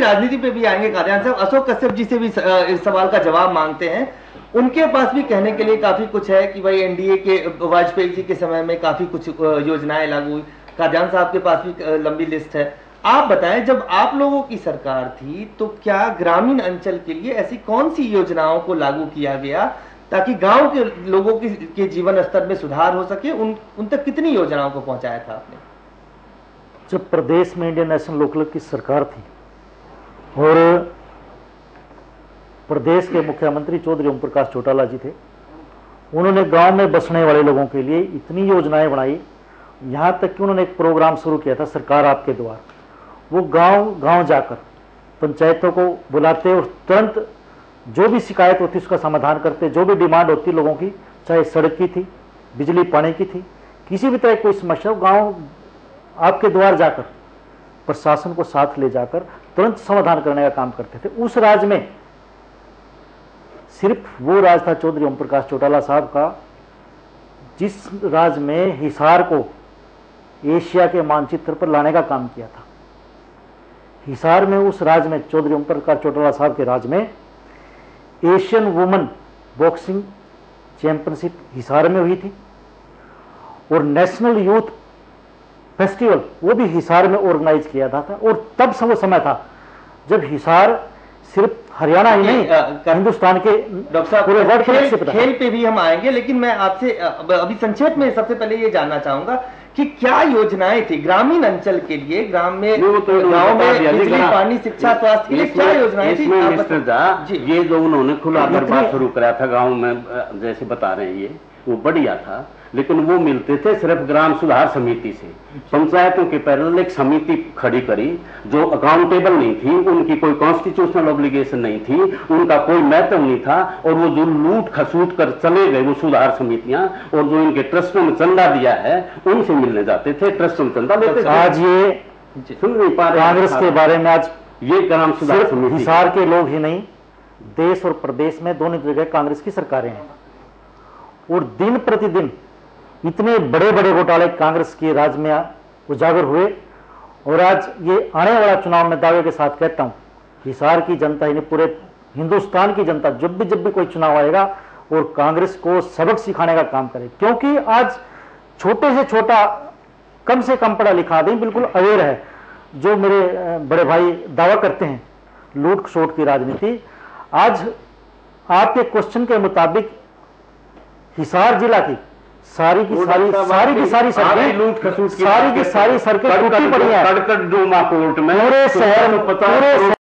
राजनीति पे भी आएंगे कादियान साहब। अशोक कश्यप जी से भी इस सवाल का जवाब मांगते हैं। उनके पास भी कहने के लिए काफी कुछ है कि भाई एनडीए के वाजपेयी जी के समय में काफी कुछ योजनाएं लागू हुई। कादियान साहब के पास भी लंबी लिस्ट है। आप बताएं, जब आप लोगों की सरकार थी तो क्या ग्रामीण अंचल के लिए ऐसी कौन सी योजनाओं को लागू किया गया ताकि गांव के लोगों के जीवन स्तर में सुधार हो सके? उन तक कितनी योजनाओं को पहुंचाया था आपने? जब प्रदेश में इंडियन नेशनल लोकदल की सरकार थी और प्रदेश के मुख्यमंत्री चौधरी ओम प्रकाश चौटाला जी थे, उन्होंने गांव में बसने वाले लोगों के लिए इतनी योजनाएं बनाई, यहां तक कि उन्होंने एक प्रोग्राम शुरू किया था, सरकार आपके द्वार। वो गांव गांव जाकर पंचायतों को बुलाते और तुरंत जो भी शिकायत होती उसका समाधान करते, जो भी डिमांड होती लोगों की, चाहे सड़क की थी, बिजली पानी की थी, किसी भी तरह की कोई समस्या, गांव आपके द्वार जाकर प्रशासन को साथ ले जाकर तुरंत समाधान करने का काम करते थे। उस राज में सिर्फ वो राज था चौधरी ओम प्रकाश चौटाला साहब का, जिस राज में हिसार को एशिया के मानचित्र पर लाने का काम किया था। हिसार में, उस राज में, चौधरी ओम प्रकाश चौटाला साहब के राज में Asian women boxing championship Hisar में हुई थी और नेशनल यूथ फेस्टिवल वो भी हिसार में ऑर्गेनाइज किया था। और तब वो समय था जब हिसार सिर्फ हरियाणा ही नहीं, हिंदुस्तान के डॉक्टर साहब पूरे वर्ल्ड खेल पे भी हम आएंगे, लेकिन मैं आपसे अभी संक्षेप में सबसे पहले ये जानना चाहूंगा कि क्या योजनाएं थी ग्रामीण अंचल के लिए, गांव में बिजली पानी शिक्षा स्वास्थ्य के लिए क्या योजनाएं थी? मिस्टर झा, ये जो उन्होंने खुला दरबार शुरू कराया था गाँव में, जैसे बता रहे हैं, ये वो बढ़िया था, लेकिन वो मिलते थे सिर्फ ग्राम सुधार समिति से। पंचायतों के पैरेलल एक समिति खड़ी करी जो अकाउंटेबल नहीं थी, उनकी कोई कॉन्स्टिट्यूशनल ऑब्लिगेशन नहीं थी, उनका कोई महत्व नहीं था, और वो जो लूट खसूट कर चले गए वो सुधार समितियां, और जो इनके ट्रस्टों में चंदा दिया है उनसे मिलने जाते थे, ट्रस्टों में चंदा लेते थे। आज ये सुन नहीं पा रहे कांग्रेस के बारे में, आज ये ग्राम सुधार समिति हिसार के लोग ही नहीं, देश और प्रदेश में दोनों जगह कांग्रेस की सरकारें हैं, और दिन प्रतिदिन इतने बड़े बड़े घोटाले कांग्रेस के राज में उजागर हुए। और आज ये आने वाला चुनाव में दावे के साथ कहता हूं, हिसार की जनता ही नहीं, पूरे हिंदुस्तान की जनता जब भी कोई चुनाव आएगा और कांग्रेस को सबक सिखाने का काम करे, क्योंकि आज छोटे से छोटा, कम से कम पढ़ा लिखा आदमी बिल्कुल अवेयर है। जो मेरे बड़े भाई दावा करते हैं लूट खसोट की राजनीति, आज आपके क्वेश्चन के मुताबिक हिसार जिला की सारी की सारी सड़कें टूटी पड़ी है, कोर्ट में पूरे शहर में, पूरे